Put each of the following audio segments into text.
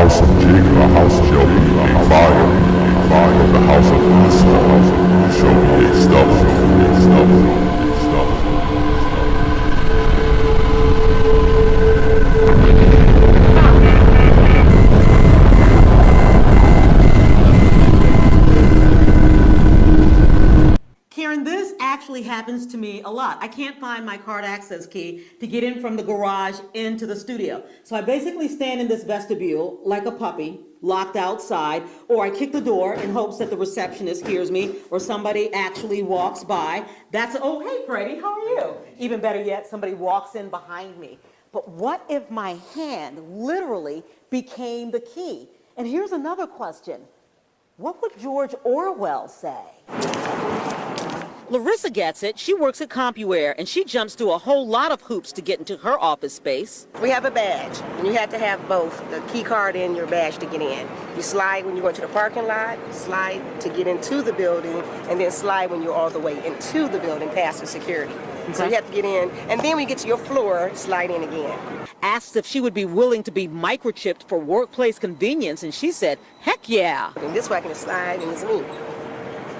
house of Jacob shall be a fire, but the house of Esau shall be a stubble. Karen, this actually happens to me a lot. I can't find my card access key to get in from the garage into the studio. So I basically stand in this vestibule like a puppy, locked outside, or I kick the door in hopes that the receptionist hears me or somebody actually walks by. That's, oh, hey, Freddie, how are you? Even better yet, somebody walks in behind me. But what if my hand literally became the key? And here's another question. What would George Orwell say? Larissa gets it. She works at CompuWare, and she jumps through a whole lot of hoops to get into her office space. We have a badge, and you have to have both the key card and your badge to get in. You slide when you go into the parking lot, slide to get into the building, and then slide when you're all the way into the building past the security. Okay. So you have to get in, and then when you get to your floor, slide in again. Asked if she would be willing to be microchipped for workplace convenience, and she said, heck yeah. And this way I can slide, and it's me.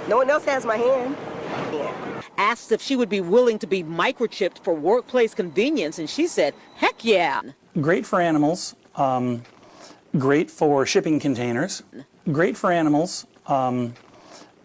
No one else has my hand. Yeah. Asked if she would be willing to be microchipped for workplace convenience, and she said, heck yeah. Great for animals, great for shipping containers, great for animals,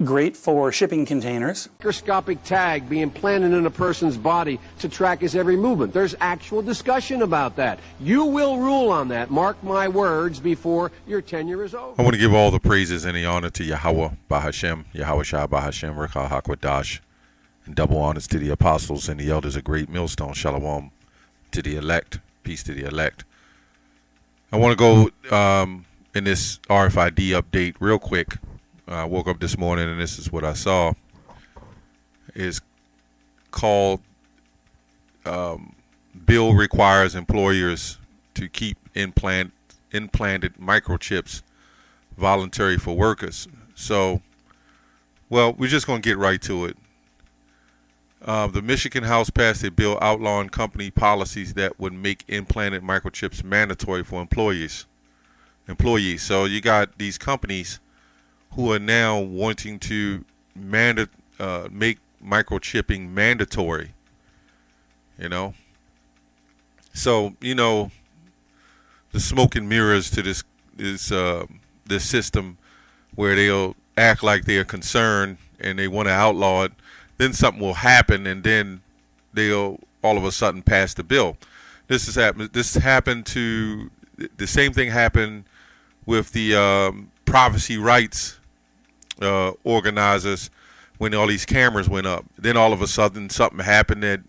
great for shipping containers. Microscopic tag being planted in a person's body to track his every movement. There's actual discussion about that. You will rule on that, mark my words, before your tenure is over. I want to give all the praises and the honor to Yahweh Bahashem, Yahweh Shah Bahashem, Rekha Hakwadash, and double honors to the apostles and the elders of Great Millstone. Shalom to the elect. Peace to the elect. I want to go in this RFID update real quick. I woke up this morning and this is what I saw. It's called Bill requires employers to keep implanted microchips voluntary for workers. So, well, we're just going to get right to it. The Michigan House passed a bill outlawing company policies that would make implanted microchips mandatory for employees. So you got these companies who are now wanting to make microchipping mandatory, you know. So, you know, the smoke and mirrors to this system where they'll act like they're concerned and they want to outlaw it, then something will happen and then they'll all of a sudden pass the bill. The same thing happened with the privacy rights organizers when all these cameras went up. Then all of a sudden something happened at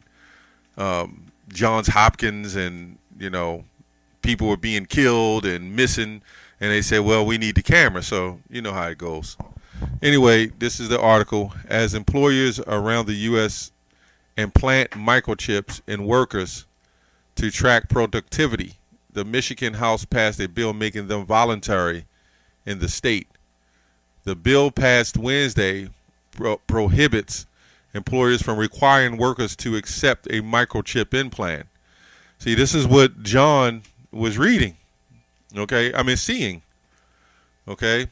Johns Hopkins, and you know, people were being killed and missing, and they said, well, we need the camera. So you know how it goes. Anyway, this is the article. As employers around the U.S. implant microchips in workers to track productivity, the Michigan House passed a bill making them voluntary in the state. The bill passed Wednesday prohibits employers from requiring workers to accept a microchip implant. See, this is what John was reading, okay? I mean, seeing, okay?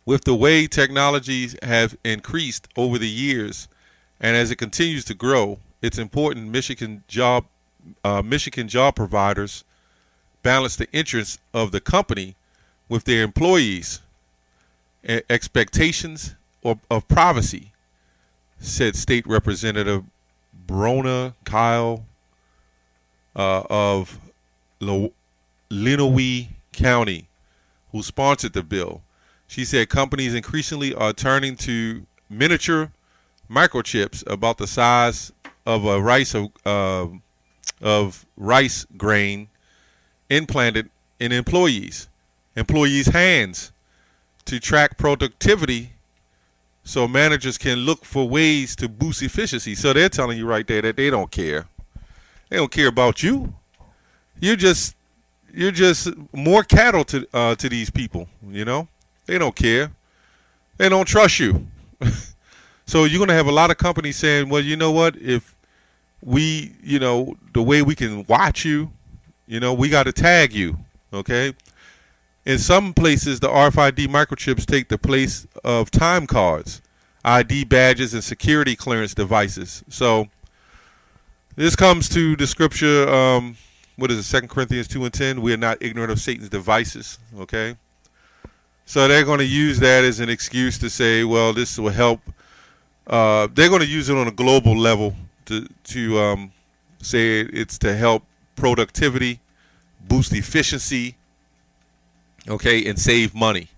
With the way technologies have increased over the years, and as it continues to grow, it's important Michigan job providers balance the interests of the company with their employees' expectations of privacy, said State Representative Brona Kyle of Lenawee County, who sponsored the bill. She said companies increasingly are turning to miniature microchips about the size of a rice grain implanted in employees' hands to track productivity, so managers can look for ways to boost efficiency. So they're telling you right there that they don't care. They don't care about you. You're just more cattle to these people, you know. They don't care. They don't trust you. So you're going to have a lot of companies saying, well, you know what, if we, you know, the way we can watch you, you know, we got to tag you, okay? In some places, the RFID microchips take the place of time cards, ID badges, and security clearance devices. So this comes to the scripture, what is it, 2 Corinthians 2:10? We are not ignorant of Satan's devices, okay? So they're going to use that as an excuse to say, well, this will help. They're going to use it on a global level to say it's to help productivity, boost efficiency, okay, and save money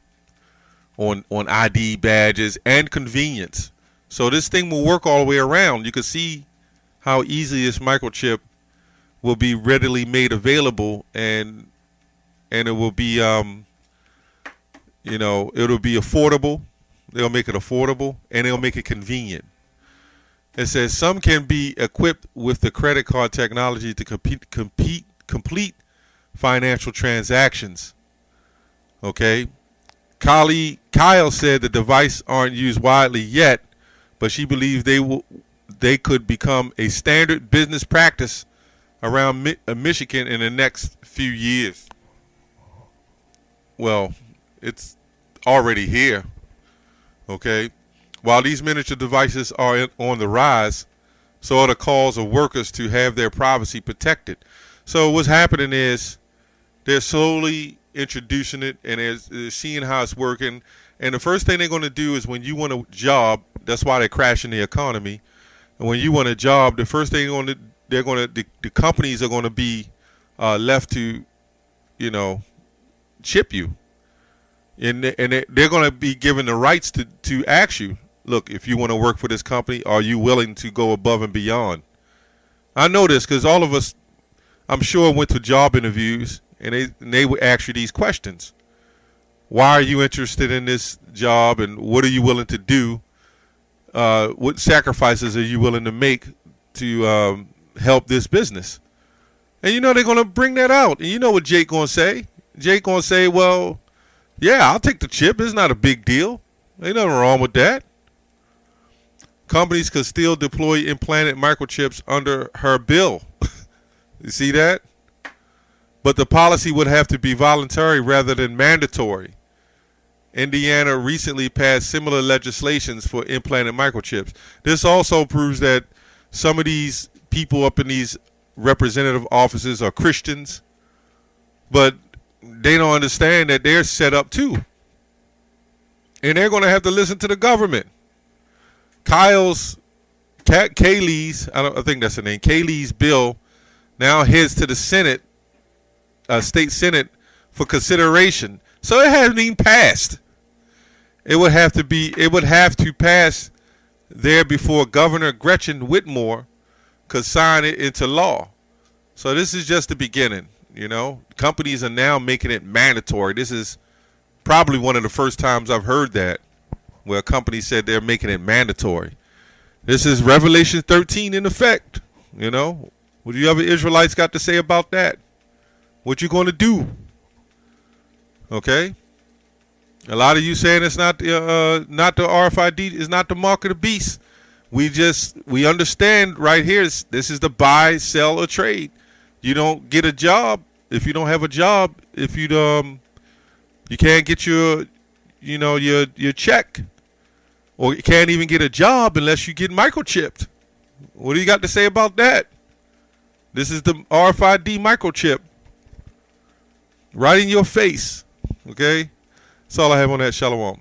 on ID badges and convenience. So this thing will work all the way around. You can see how easily this microchip will be readily made available, and it will be it'll be affordable. They'll make it affordable, and they'll make it convenient. It says some can be equipped with the credit card technology to complete financial transactions. Okay, Kyle said the device aren't used widely yet, but she believes they could become a standard business practice around Michigan in the next few years. Well, it's already here. Okay, while these miniature devices are on the rise, so are the calls of workers to have their privacy protected. So what's happening is they're slowly introducing it, and they're seeing how it's working. And the first thing they're going to do is, when you want a job, that's why they're crashing the economy. And when you want a job, the first thing the companies are going to be left to, chip you. And they're going to be given the rights to ask you, look, if you want to work for this company, are you willing to go above and beyond? I know this because all of us, I'm sure, went to job interviews, and they would ask you these questions. Why are you interested in this job, and what are you willing to do? What sacrifices are you willing to make to help this business? And they're going to bring that out. And you know what Jake going to say? Jake going to say, well, yeah, I'll take the chip. It's not a big deal. Ain't nothing wrong with that. Companies could still deploy implanted microchips under her bill. You see that? But the policy would have to be voluntary rather than mandatory. Indiana recently passed similar legislations for implanted microchips. This also proves that some of these people up in these representative offices are Christians, but they don't understand that they're set up too. And they're going to have to listen to the government. Kaylee's, I think that's the name, Kaylee's bill now heads to the Senate, state Senate, for consideration. So it hasn't even passed. It would have to pass there before Governor Gretchen Whitmer could sign it into law. So this is just the beginning. Companies are now making it mandatory. This is probably one of the first times I've heard that, where a company said they're making it mandatory. This is Revelation 13 in effect. What do you other Israelites got to say about that? What you going to do? Okay. A lot of you saying it's not the RFID, is not the mark of the beast. We understand right here. This is the buy, sell, or trade. You don't get a job if you don't have a job. If you can't get your check, or you can't even get a job unless you get microchipped. What do you got to say about that? This is the RFID microchip right in your face. Okay, that's all I have on that. Shalom.